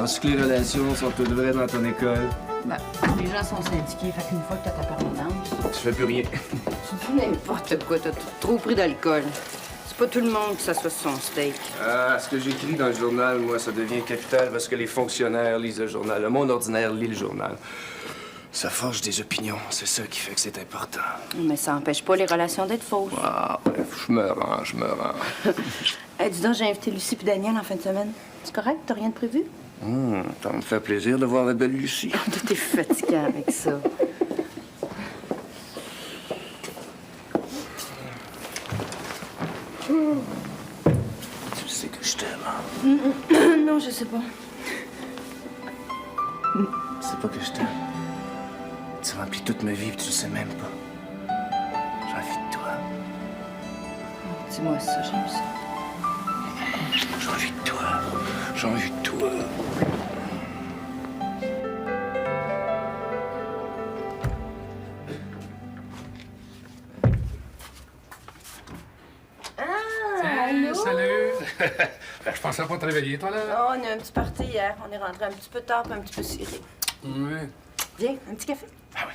Penses que les relations sont toutes vraies dans ton école? Ben, les gens sont syndiqués, fait qu'une fois que t'as ta permanence... Tu fais plus rien. Tu dis n'importe quoi, t'as trop pris d'alcool. C'est pas tout le monde qui s'assoit sur son steak. Ah, ce que j'écris dans le journal, moi, ça devient capital parce que les fonctionnaires lisent le journal. Le monde ordinaire lit le journal. Ça forge des opinions. C'est ça qui fait que c'est important. Mais ça empêche pas les relations d'être fausses. Ah, bref, je me range. Hey, dis donc, j'ai invité Lucie puis Daniel en fin de semaine. C'est correct? T'as rien de prévu? Ça me fait plaisir de voir la belle Lucie. T'es fatiguant avec ça. Tu sais que je t'aime, hein? Non, je sais pas. C'est pas que je t'aime. Tu remplis toute ma vie et tu le sais même pas. J'ai envie de toi. Dis-moi ça, j'aime ça. J'ai envie de toi. J'ai envie de toi. Allô? Salut! Je pensais pas te réveiller, toi, là. Oh, on a un petit party hier. On est rentré un petit peu tard puis un petit peu ciré. Oui. Viens, un petit café? Ah oui.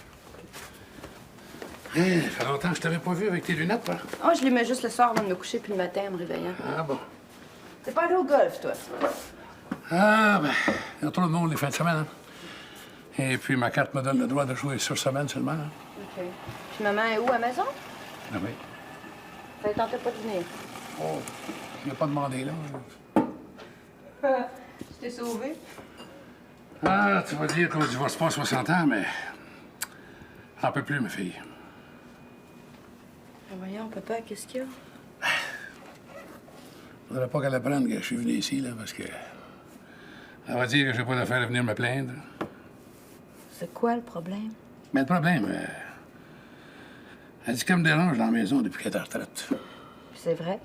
Hey, ça fait longtemps que je t'avais pas vu avec tes lunettes, toi. Oh, je les mets juste le soir avant de me coucher puis le matin en me réveillant. Ah bon. T'es pas allé au golf, toi? Ah, ben, il y a trop de monde les fins de semaine, hein. Et puis ma carte me donne le droit de jouer sur semaine seulement, hein. OK. Puis maman est où, à la maison? Ah oui. Ça ne tentait pas de venir. Oh, il n'a pas demandé, là. Tu t'es sauvé? Ah, tu vas dire qu'on se divorce pas à 60 ans, mais... J'en peux plus, ma fille. Voyons, papa, qu'est-ce qu'il y a? Faudrait pas qu'elle apprenne que je suis venu ici, là, parce que... Elle va dire que j'ai pas d'affaire à venir me plaindre. C'est quoi le problème? Mais le problème, elle dit qu'elle me dérange dans la maison depuis qu'elle est en retraite. C'est vrai?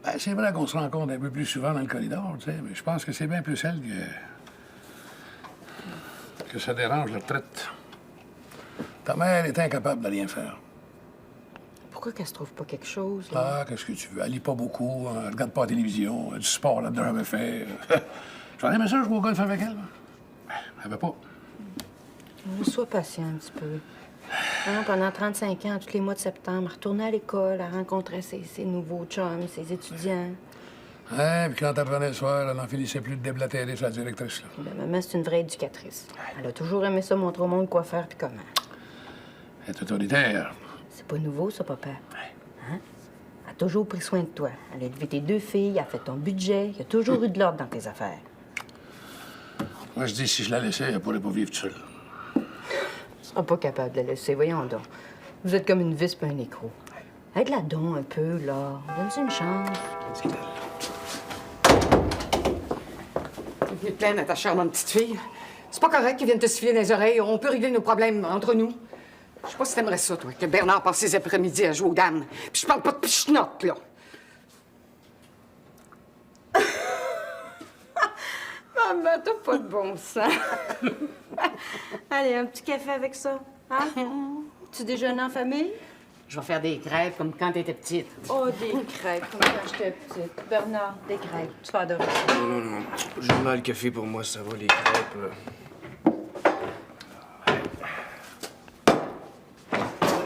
Ben, c'est vrai qu'on se rencontre un peu plus souvent dans le corridor, tu sais, mais je pense que c'est bien plus elle que ça dérange la retraite. Ta mère est incapable de rien faire. Pourquoi qu'elle se trouve pas quelque chose, là? Ah, qu'est-ce que tu veux? Elle lit pas beaucoup, elle regarde pas la télévision, du sport, elle n'a jamais fait. J'aurais aimé ça jouer au golf avec elle. Ben, elle veut pas. Sois patient un petit peu. Hein, pendant 35 ans, tous les mois de septembre, elle retournait à l'école, elle rencontrait ses nouveaux chums, ses étudiants. Ouais, puis quand elle revenait le soir, elle n'en finissait plus de déblatérer sa directrice, là. Ben, maman, c'est une vraie éducatrice. Elle a toujours aimé ça, montrer au monde quoi faire puis comment. Elle est autoritaire. C'est pas nouveau, ça, papa. Hein? Elle a toujours pris soin de toi. Elle a élevé tes deux filles, elle a fait ton budget. Il y a toujours eu de l'ordre dans tes affaires. Moi, je dis, si je la laissais, elle pourrait pas vivre toute seule. Tu seras pas capable de la laisser, voyons donc. Vous êtes comme une vis et un écrou. Aide-la donc un peu, là. Donne-lui une chance. C'est elle. T'es pleine à ta charmante petite fille. C'est pas correct qu'ils viennent te siffler dans les oreilles. On peut régler nos problèmes entre nous. Je sais pas si t'aimerais ça, toi, que Bernard passe ses après-midi à jouer aux dames. Puis je parle pas de pichenotte, là. Maman, t'as pas de bon sens. Allez, un petit café avec ça. Hein? Tu déjeunes en famille? Je vais faire des crêpes comme quand t'étais petite. Oh, des crêpes, comme quand j'étais petite. Bernard, des crêpes. Tu vas adorer ça. Non. Journal café pour moi, ça va, les crêpes.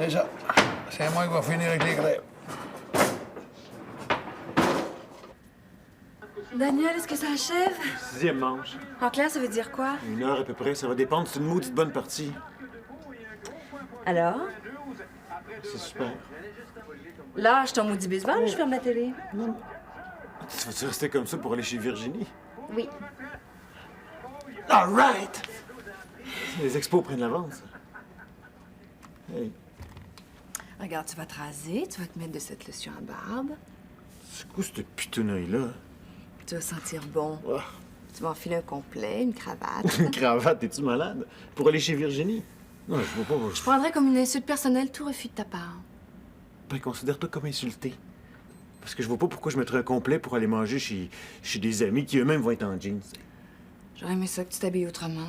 C'est ça. C'est moi qui vais finir avec les crêpes. Daniel, est-ce que ça achève? 6e manche. En clair, ça veut dire quoi? 1 heure à peu près, ça va dépendre. C'est une maudite bonne partie. Alors? C'est super. Lâche ton maudit baseball, je ferme la télé. Tu vas-tu rester comme ça pour aller chez Virginie? Oui. All right! Les expos prennent l'avance. Hey, Regarde, tu vas te raser, tu vas te mettre de cette lotion à barbe, c'est quoi cette putonnerie-là? tu vas sentir bon. Oh, Tu vas enfiler un complet, une cravate. une cravate, es-tu malade? Pour aller chez Virginie? Non, je vois pas. Je prendrais comme une insulte personnelle tout refus de ta part. Ben, considère-toi comme insulté. Parce que je vois pas pourquoi je mettrais un complet pour aller manger chez des amis qui eux-mêmes vont être en jeans. J'aurais aimé ça que tu t'habilles autrement.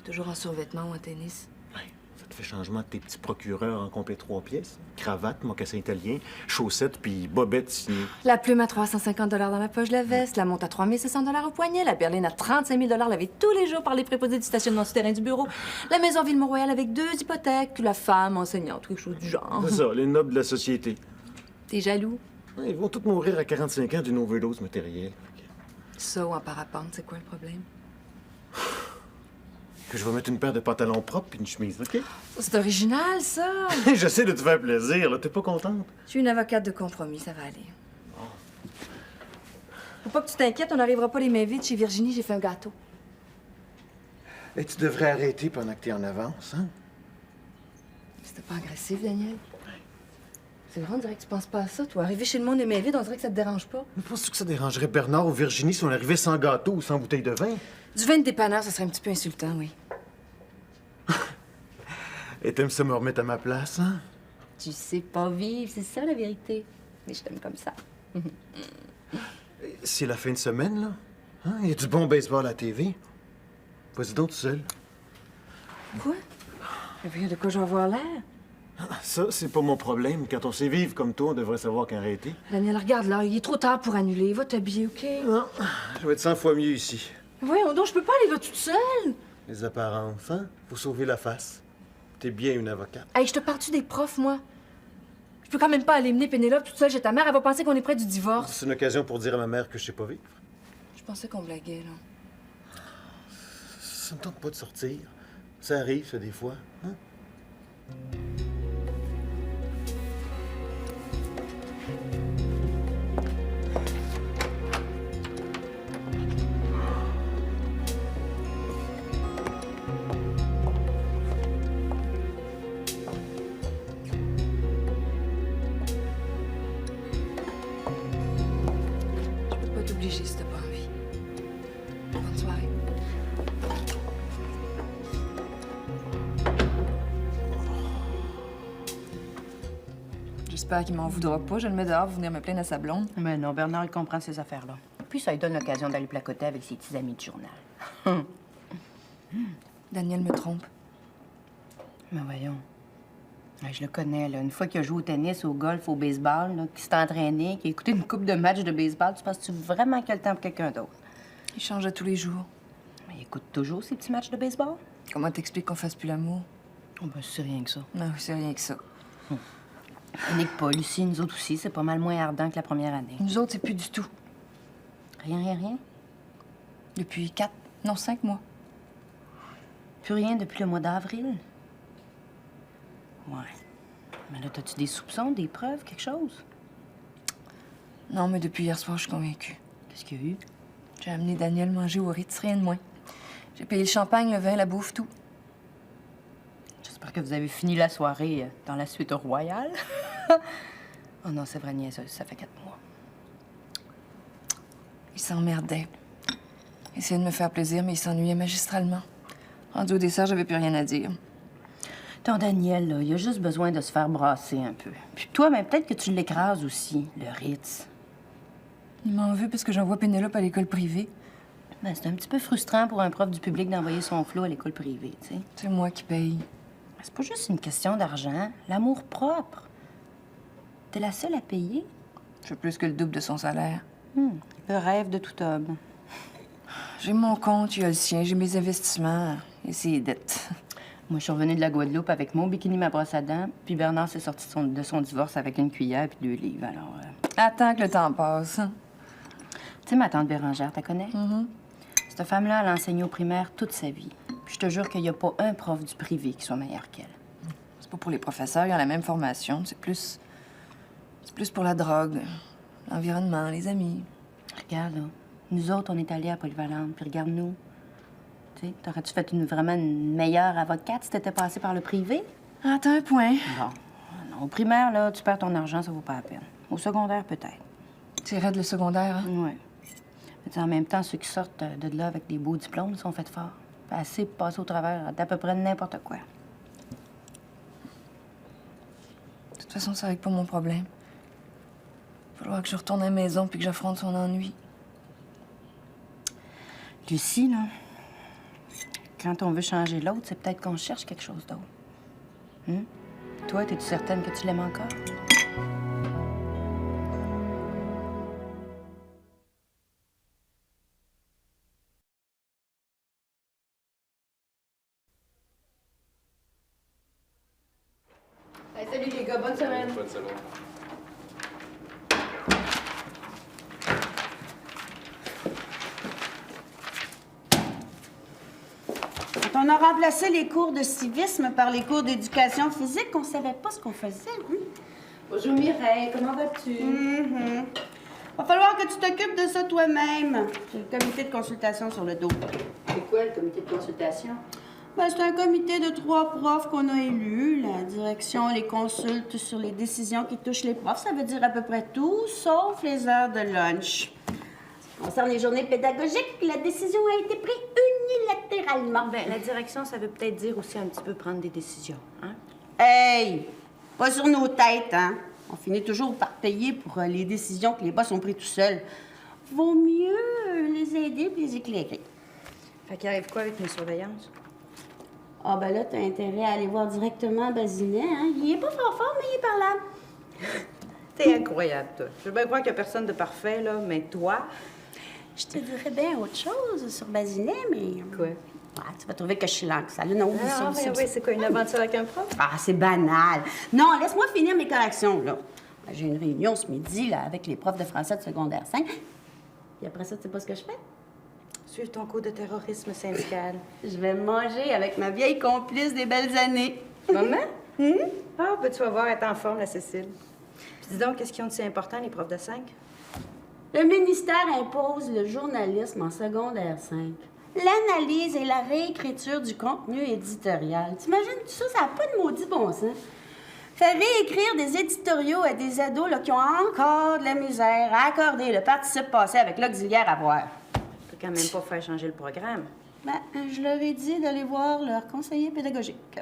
Toujours en survêtement ou en tennis. Ouais. Ça te fait changement de tes petits procureurs en complet 3 pièces. Cravate, mocassin italien, chaussettes, puis bobette signée. La plume à 350 dans la poche de la veste, la montre à 3600 au poignet, la berline à 35 000 lavée tous les jours par les préposés du stationnement souterrain du bureau, la maison Ville-Mont-Royal avec 2 hypothèques, la femme enseignante, quelque chose du genre. C'est ça, les nobles de la société. T'es jaloux? Ils vont tous mourir à 45 ans d'une overdose matérielle. Ça ou en parapente, c'est quoi le problème? Que je vais mettre une paire de pantalons propres puis une chemise, OK? C'est original, ça! J'essaie de te faire plaisir, là. T'es pas contente? Je suis une avocate de compromis, ça va aller. Faut pas que tu t'inquiètes, on n'arrivera pas les mains vides. Chez Virginie, j'ai fait un gâteau. Et tu devrais arrêter pendant que t'es en avance, hein? C'était pas agressif, Daniel? C'est vrai, on dirait que tu penses pas à ça, toi. Arriver chez le monde les mains vides, on dirait que ça te dérange pas. Mais penses-tu que ça dérangerait Bernard ou Virginie si on arrivait sans gâteau ou sans bouteille de vin? Du vin de dépanneur, ça serait un petit peu insultant, oui. Et t'aimes ça me remettre à ma place, hein? Tu sais pas vivre, c'est ça la vérité. Mais je t'aime comme ça. C'est la fin de semaine, là. Hein? Il y a du bon baseball à la TV. Vas-y donc tout seul. Quoi? Mais voyons, de quoi je vais avoir l'air? Ça, c'est pas mon problème. Quand on sait vivre comme toi, on devrait savoir qu'arrêter. Daniel, regarde là, il est trop tard pour annuler. Va t'habiller, OK? Non, je vais être 100 fois mieux ici. Voyons donc, je peux pas aller là toute seule. Les apparences, hein? Faut sauver la face. T'es bien une avocate. Hey, je te parle-tu des profs, moi? Je peux quand même pas aller mener Pénélope toute seule chez ta mère. Elle va penser qu'on est près du divorce. C'est une occasion pour dire à ma mère que je sais pas vivre. Je pensais qu'on blaguait, là. Ça me tente pas de sortir. Ça arrive, ça, des fois. Hein? Je peux pas t'obliger si t'as pas envie. Bonne soirée. J'espère qu'il m'en voudra pas. Je le mets dehors pour venir me plaindre à sa blonde. Mais non, Bernard, il comprend ces affaires-là. Puis ça lui donne l'occasion d'aller placoter avec ses petits amis de journal. Daniel me trompe. Mais voyons. Ouais, je le connais, là. Une fois qu'il a joué au tennis, au golf, au baseball, là, qu'il s'est entraîné, qu'il a écouté une coupe de matchs de baseball, tu penses-tu vraiment qu'il a le temps pour quelqu'un d'autre? Il change à tous les jours. Mais il écoute toujours ces petits matchs de baseball? Comment t'expliques qu'on fasse plus l'amour? Oh, ben, c'est rien que ça. Non, c'est rien que ça. Nick pas, Lucie, nous autres aussi, c'est pas mal moins ardent que la première année. Nous autres, c'est plus du tout. Rien, rien, rien? Depuis 5 mois. Plus rien depuis le mois d'avril? Ouais. Mais là, t'as-tu des soupçons, des preuves, quelque chose? Non, mais depuis hier soir, je suis convaincue. Qu'est-ce qu'il y a eu? J'ai amené Daniel manger au Ritz, rien de moins. J'ai payé le champagne, le vin, la bouffe, tout. J'espère que vous avez fini la soirée dans la suite royale. Oh non, c'est vrai, niaiseuse, ça fait 4 mois. Il s'emmerdait. Il essayait de me faire plaisir, mais il s'ennuyait magistralement. Rendu au dessert, j'avais plus rien à dire. Ton Daniel, là, il a juste besoin de se faire brasser un peu. Puis toi, ben, peut-être que tu l'écrases aussi, le Ritz. Il m'en veut parce que j'envoie Pénélope à l'école privée. Ben, c'est un petit peu frustrant pour un prof du public d'envoyer son flot à l'école privée, tu sais. C'est moi qui paye. C'est pas juste une question d'argent. L'amour propre. T'es la seule à payer. Je fais plus que le double de son salaire. Le rêve de tout homme. J'ai mon compte, il y a le sien, j'ai mes investissements et ses dettes. Moi, je suis revenue de la Guadeloupe avec mon bikini, ma brosse à dents, puis Bernard s'est sorti de son divorce avec une cuillère puis 2 livres. Alors, Attends que le temps passe. tu sais, ma tante Bérangère, t'as connais? Cette femme-là, elle a enseigné au primaire toute sa vie. Puis je te jure qu'il n'y a pas un prof du privé qui soit meilleur qu'elle. C'est pas pour les professeurs, ils ont la même formation. C'est plus pour la drogue, l'environnement, les amis. Regarde, là. Nous autres, on est allés à Polyvalente, puis regarde-nous. Tu sais, t'aurais-tu fait vraiment une meilleure avocate si t'étais passée par le privé? Attends un point. Bon. Non, au primaire, là, tu perds ton argent, ça vaut pas la peine. Au secondaire, peut-être. C'est raide le secondaire, hein? Oui. Mais tu sais, en même temps, ceux qui sortent de là avec des beaux diplômes sont faits forts. Assez pour passer au travers d'à peu près n'importe quoi. De toute façon, ça règle pas mon problème. Il va falloir que je retourne à la maison puis que j'affronte son ennui. Lucie, là, quand on veut changer l'autre, c'est peut-être qu'on cherche quelque chose d'autre. Toi, es-tu certaine que tu l'aimes encore? Hey, salut les gars, bonne semaine. Bonne semaine. Quand on a remplacé les cours de civisme par les cours d'éducation physique, on savait pas ce qu'on faisait. Bonjour Mireille, comment vas-tu? Va falloir que tu t'occupes de ça toi-même. J'ai le comité de consultation sur le dos. C'est quoi le comité de consultation? Ben, c'est un comité de 3 profs qu'on a élus. La direction les consulte sur les décisions qui touchent les profs. Ça veut dire à peu près tout, sauf les heures de lunch. Concernant les journées pédagogiques, la décision a été prise unilatéralement. Ben, la direction, ça veut peut-être dire aussi un petit peu prendre des décisions, hein? Hey! Pas sur nos têtes, hein? On finit toujours par payer pour les décisions que les boss ont prises tout seuls. Vaut mieux les aider et les éclairer. Fait qu'il arrive quoi avec mes surveillances? Ah, ben là, t'as intérêt à aller voir directement Basinet, hein? Il est pas fort, mais il est parlable. T'es incroyable, toi. Je veux bien croire qu'il n'y a personne de parfait, là, mais toi... Je te dirais bien autre chose sur Basinet, mais... Quoi? Ah, tu vas trouver que je suis lente, ça. Là, non, oublie ça, oublie ça, oublie ça. c'est quoi, une aventure avec un prof? Ah, c'est banal. Non, laisse-moi finir mes corrections, là. Ben, j'ai une réunion ce midi, là, avec les profs de français de secondaire 5. Et après ça, tu sais pas ce que je fais? Suive ton cours de terrorisme syndical. Je vais manger avec ma vieille complice des belles années. Maman? Ah, ben tu vas voir, être en forme, la Cécile. Puis dis donc, qu'est-ce qu'ils ont de si important, les profs de 5? Le ministère impose le journalisme en secondaire 5. L'analyse et la réécriture du contenu éditorial. T'imagines tout ça? Ça n'a pas de maudit bon sens. Faire réécrire des éditoriaux à des ados là, qui ont encore de la misère à accorder le participe passé avec l'auxiliaire avoir. Tu peux quand même pas faire changer le programme. Ben, je leur ai dit d'aller voir leur conseiller pédagogique.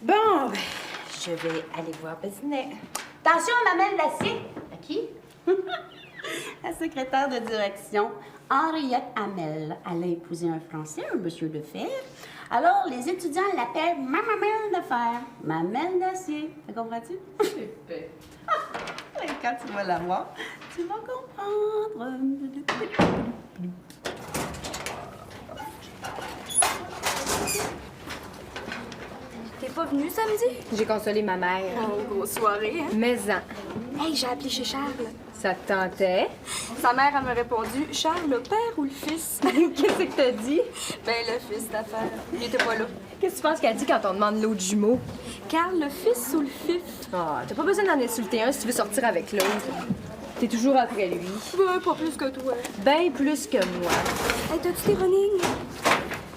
Bon, ben, je vais aller voir Basinet. Attention, Mamelle Lassier. À qui? La secrétaire de direction, Henriette Hamel. Elle a épousé un Français, un monsieur Lefebvre. Alors, les étudiants l'appellent Mamelle de fer, Mamelle d'acier. Tu comprends-tu? Super. Et quand tu vas la voir, tu vas comprendre. T'es pas venu samedi? J'ai consolé ma mère. Oh, grosse soirée, hein? Mais-en. Hey, j'ai appelé chez Charles. Ça te tentait? Sa mère, elle m'a répondu, Charles, le père ou le fils? Qu'est-ce que t'as dit? Ben, le fils d'affaire. Il était pas là. Qu'est-ce que tu penses qu'elle dit quand on demande l'autre jumeau? Carl, le fils ou le fif? Ah, t'as pas besoin d'en insulter un si tu veux sortir avec l'autre. T'es toujours après lui. Ben, pas plus que toi. Ben plus que moi. Hey, t'as-tu tes running?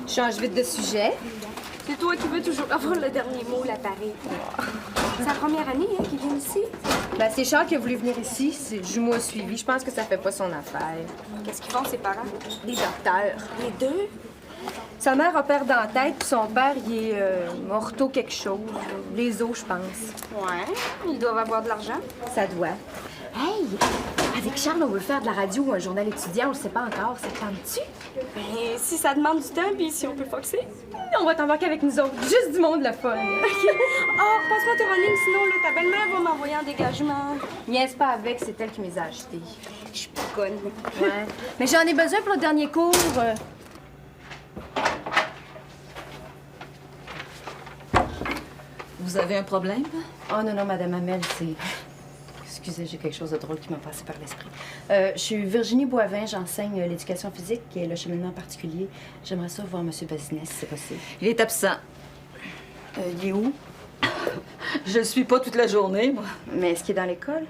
Change vite de sujet. C'est toi qui veux toujours avoir le dernier mot, l'appareil. C'est la première année, hein, qu'il vient ici. Ben, c'est Charles qui a voulu venir ici. C'est jumeau a suivi. Je pense que ça fait pas son affaire. Qu'est-ce qu'ils font, ses parents? Des docteurs. Les deux? Sa mère opère dans la tête, puis son père, il est ortho quelque chose. Les os, je pense. Ouais. Ils doivent avoir de l'argent. Ça doit. Hey! Avec Charles, on veut faire de la radio ou un journal étudiant, on le sait pas encore. Ça te tente-tu? Ben, si ça demande du temps, puis si on peut foxer. On va t'embarquer avec nous autres. Juste du monde, le fun. Ah, passe-moi tes running, sinon, là, ta belle-mère va m'envoyer en dégagement. Niaise pas avec, c'est elle qui me les a achetés. Je suis pas conne. Ouais. Mais j'en ai besoin pour le dernier cours. Vous avez un problème? Oh non, non, Madame Hamel, c'est... Excusez, j'ai quelque chose de drôle qui m'a passé par l'esprit. Je suis Virginie Boivin, j'enseigne l'éducation physique et le cheminement particulier. J'aimerais ça voir M. Bazinet, si c'est possible. Il est absent. Il est où? Je le suis pas toute la journée, moi. Mais est-ce qu'il est dans l'école?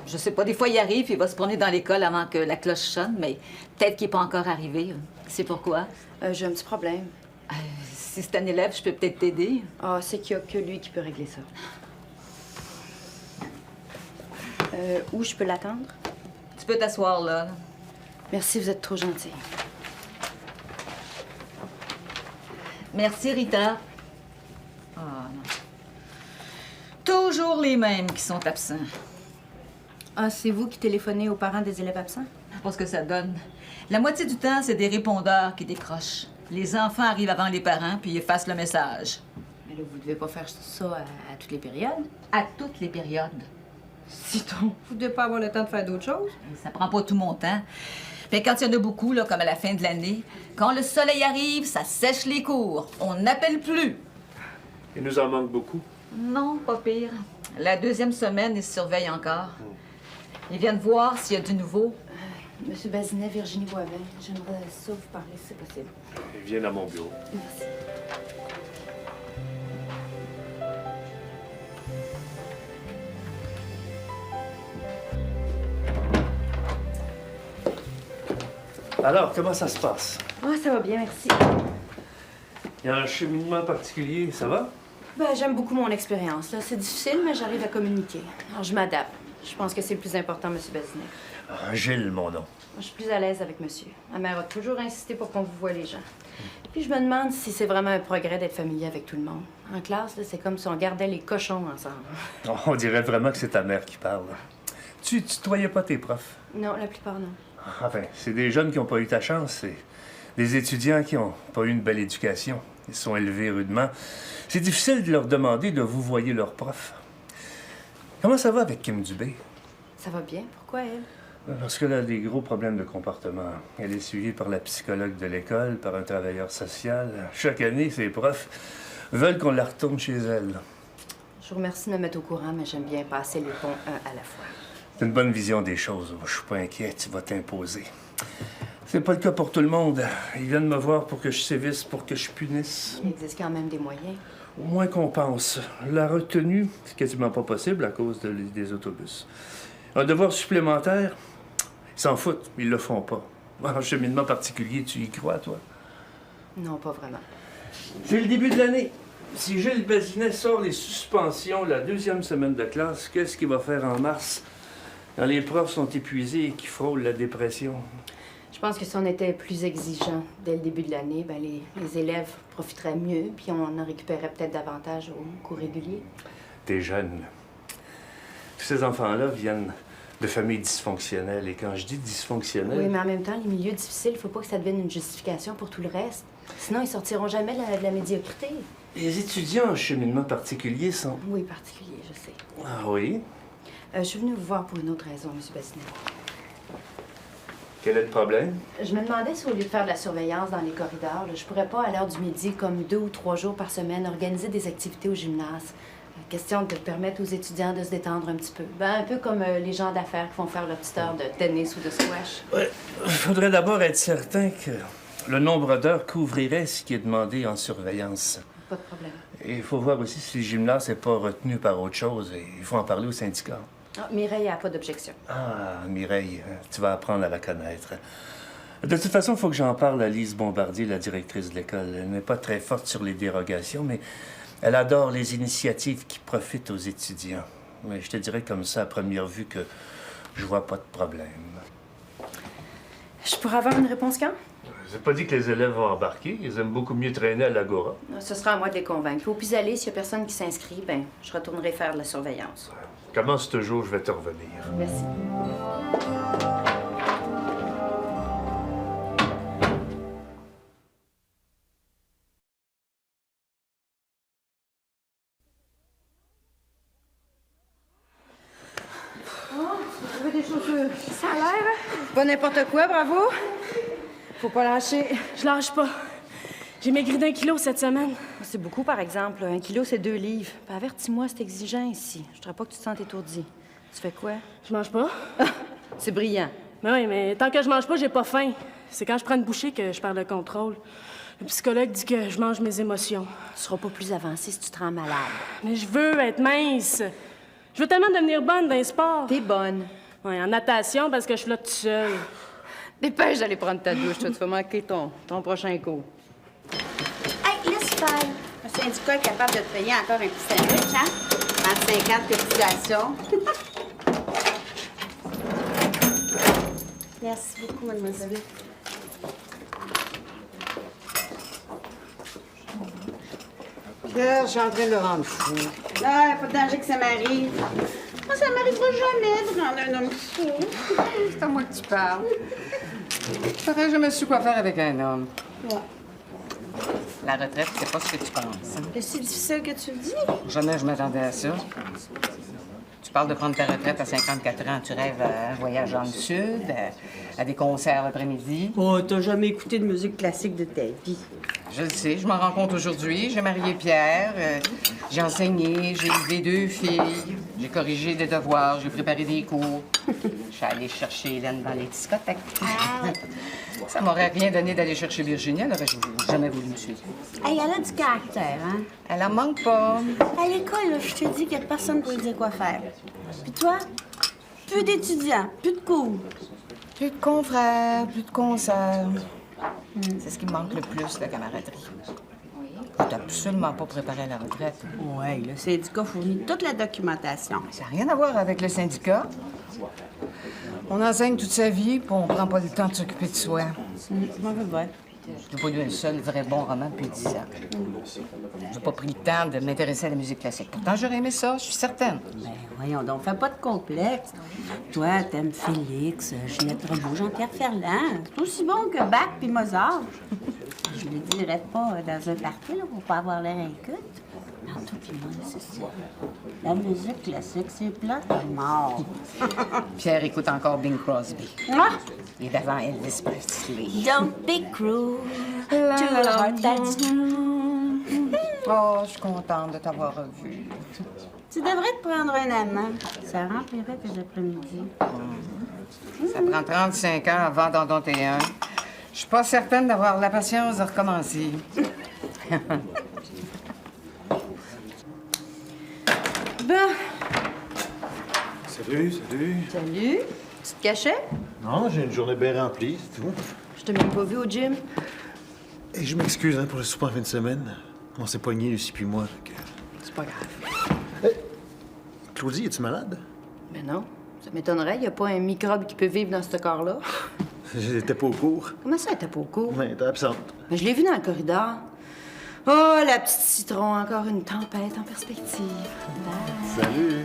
Je sais pas, des fois il arrive, il va se promener dans l'école avant que la cloche sonne, mais peut-être qu'il est pas encore arrivé. C'est pourquoi? J'ai un petit problème. Si c'est un élève, je peux peut-être t'aider. Ah, c'est qu'il n'y a que lui qui peut régler ça. Où je peux l'attendre? Tu peux t'asseoir là. Merci, vous êtes trop gentil. Merci, Rita. Ah, non. Toujours les mêmes qui sont absents. Ah, c'est vous qui téléphonez aux parents des élèves absents? C'est pas ce que ça donne. La moitié du temps, c'est des répondeurs qui décrochent. Les enfants arrivent avant les parents, puis ils effacent le message. Mais là, vous devez pas faire ça à toutes les périodes. À toutes les périodes. Citron, vous devez pas avoir le temps de faire d'autres choses. Ça prend pas tout mon temps. Mais quand il y en a beaucoup, là, comme à la fin de l'année, quand le soleil arrive, ça sèche les cours. On n'appelle plus. Il nous en manque beaucoup. Non, pas pire. La deuxième semaine, ils se surveillent encore. Ils viennent voir s'il y a du nouveau. Monsieur Bazinet, Virginie Boivin, j'aimerais ça vous parler si c'est possible. Ils viennent à mon bureau. Merci. Alors, comment ça se passe? Ah, ça va bien, merci. Il y a un cheminement particulier, ça va? Ben, j'aime beaucoup mon expérience. Là, c'est difficile, mais j'arrive à communiquer. Alors, je m'adapte. Je pense que c'est le plus important, Monsieur Bazinet. Gilles, mon nom. Je suis plus à l'aise avec monsieur. Ma mère a toujours insisté pour qu'on vous voie les gens. Puis je me demande si c'est vraiment un progrès d'être familier avec tout le monde. En classe, là, c'est comme si on gardait les cochons ensemble. On dirait vraiment que c'est ta mère qui parle. Tu tutoyais pas tes profs? Non, la plupart non. Enfin, c'est des jeunes qui n'ont pas eu ta chance. C'est des étudiants qui n'ont pas eu une belle éducation. Ils sont élevés rudement. C'est difficile de leur demander de vous voyer leurs profs. Comment ça va avec Kim Dubé? Ça va bien. Pourquoi elle? Parce qu'elle a des gros problèmes de comportement. Elle est suivie par la psychologue de l'école, par un travailleur social. Chaque année, ses profs veulent qu'on la retourne chez elle. Je vous remercie de me mettre au courant, mais j'aime bien passer les ponts un à la fois. C'est une bonne vision des choses. Je suis pas inquiet, tu vas t'imposer. C'est pas le cas pour tout le monde. Ils viennent me voir pour que je sévisse, pour que je punisse. Il existe quand même des moyens. Au moins qu'on pense. La retenue, c'est quasiment pas possible à cause des autobus. Un devoir supplémentaire, ils s'en foutent, ils le font pas. Un cheminement particulier, tu y crois, toi? Non, pas vraiment. C'est le début de l'année. Si Gilles Bazinet sort les suspensions la deuxième semaine de classe, qu'est-ce qu'il va faire en mars? Quand les profs sont épuisés et qu'ils frôlent la dépression. Je pense que si on était plus exigeant dès le début de l'année, ben les élèves profiteraient mieux, puis on en récupérait peut-être davantage au cours régulier. T'es jeune. Tous ces enfants-là viennent de familles dysfonctionnelles. Et quand je dis dysfonctionnelles... Oui, mais en même temps, les milieux difficiles, il faut pas que ça devienne une justification pour tout le reste. Sinon, ils sortiront jamais de la médiocrité. Les étudiants en cheminement particulier sont... Oui, particulier, je sais. Ah oui? Je suis venue vous voir pour une autre raison, M. Bazinet. Quel est le problème? Je me demandais si au lieu de faire de la surveillance dans les corridors, là, je pourrais pas, à l'heure du midi, comme 2 ou 3 jours par semaine, organiser des activités au gymnase. Question de permettre aux étudiants de se détendre un petit peu. Ben, un peu comme les gens d'affaires qui font faire leur petite heure de tennis ou de squash. Ouais. Il faudrait d'abord être certain que le nombre d'heures couvrirait ce qui est demandé en surveillance. Pas de problème. Et il faut voir aussi si le gymnase n'est pas retenu par autre chose. Et il faut en parler au syndicat. Ah, Mireille n'a pas d'objection. Ah, Mireille, tu vas apprendre à la connaître. De toute façon, il faut que j'en parle à Lise Bombardier, la directrice de l'école. Elle n'est pas très forte sur les dérogations, mais elle adore les initiatives qui profitent aux étudiants. Mais je te dirais comme ça, à première vue, que je vois pas de problème. Je pourrais avoir une réponse quand? J'ai pas dit que les élèves vont embarquer. Ils aiment beaucoup mieux traîner à l'Agora. Ce sera à moi de les convaincre. Faut plus aller. S'il y a personne qui s'inscrit, ben, je retournerai faire de la surveillance. Commence ce jour, je vais te revenir. Merci. Des chaussures. Ça a l'air, hein? Pas n'importe quoi, bravo. Faut pas lâcher. Je lâche pas. J'ai maigri d'1 kilo cette semaine. C'est beaucoup, par exemple. 1 kilo, c'est 2 livres. Ben, avertis-moi, c'est exigeant ici. Je voudrais pas que tu te sentes étourdi. Tu fais quoi? Je mange pas. C'est brillant. Mais oui, mais tant que je mange pas, j'ai pas faim. C'est quand je prends une bouchée que je perds le contrôle. Le psychologue dit que je mange mes émotions. Tu seras pas plus avancé si tu te rends malade. Mais je veux être mince. Je veux tellement devenir bonne dans les sports. T'es bonne. Oui, en natation, parce que je suis là toute seule. Dépêche d'aller prendre ta douche. Toi, tu vas manquer ton prochain cours. Hey, laisse faire. Le syndicat est capable de te payer encore un petit sandwich, hein? 35 ans de cotisation. Merci beaucoup, mademoiselle. Pierre, je suis en train de le rendre fou. Ah, pas de danger que ça m'arrive. Moi, ça m'arrivera jamais de rendre un homme fou. C'est à moi que tu parles. J'aurais jamais su quoi faire avec un homme. Ouais. La retraite, c'est pas ce que tu penses. Hein? C'est si difficile que tu le dis. Jamais je m'attendais à ça. Tu parles de prendre ta retraite à 54 ans. Tu rêves à un voyage dans le Sud, à des concerts l'après-midi. Oh, t'as jamais écouté de musique classique de ta vie. Je le sais, je m'en rends compte aujourd'hui. J'ai marié Pierre, j'ai enseigné, j'ai élevé 2 filles, j'ai corrigé des devoirs, j'ai préparé des cours. Je suis allée chercher Hélène dans les discothèques. Ça m'aurait rien donné d'aller chercher Virginie, elle aurait jamais voulu me suivre. Hey, elle a du caractère, hein? Elle en manque pas. À l'école, là, je te dis qu'il y a personne pour lui dire quoi faire. Puis toi, plus d'étudiants, plus de cours. Plus de confrères, plus de concerts. C'est ce qui me manque le plus, la camaraderie. Je t'ai absolument pas préparé à la retraite. Ouais, le syndicat fournit toute la documentation. Ça n'a rien à voir avec le syndicat. On enseigne toute sa vie, puis on prend pas le temps de s'occuper de soi. M'en veux bien. J'ai pas lu un seul vrai bon roman depuis 10 ans. J'ai pas pris le temps de m'intéresser à la musique classique. Pourtant, j'aurais aimé ça, je suis certaine. Ben, voyons donc, fais pas de complexe. Toi, t'aimes Félix, Ginette Renaud, Jean-Pierre Ferland. C'est aussi bon que Bach puis Mozart. Je le dirais pas dans un party, là, pour pas avoir l'air inculte. Mais en tout cas, moi, c'est ça. La musique classique, c'est plat à mort. Pierre écoute encore Bing Crosby. Ah! Et d'avant Elvis Presley. Don't be cruel to a heart that's true. Oh, je suis contente de t'avoir revu. Tu devrais te prendre un amant. Ça remplirait tes après-midi. Ça prend 35 ans avant d'en dompter un. Je suis pas certaine d'avoir la patience de recommencer. Ben, Salut. salut. Tu te cachais? Non, j'ai une journée bien remplie, c'est tout. Je t'ai même pas vu au gym. Et je m'excuse pour le souper en fin de semaine. On s'est pognés, Lucie puis moi. Fait que... C'est pas grave. Claudie, es-tu malade? Mais non. Ça m'étonnerait. Il n'y a pas un microbe qui peut vivre dans ce corps-là. J'étais pas au cours. Comment ça, elle était pas au cours? Ouais, t'es absente. Mais je l'ai vu dans le corridor. Oh, la petite citron. Encore une tempête en perspective. Bye. Salut.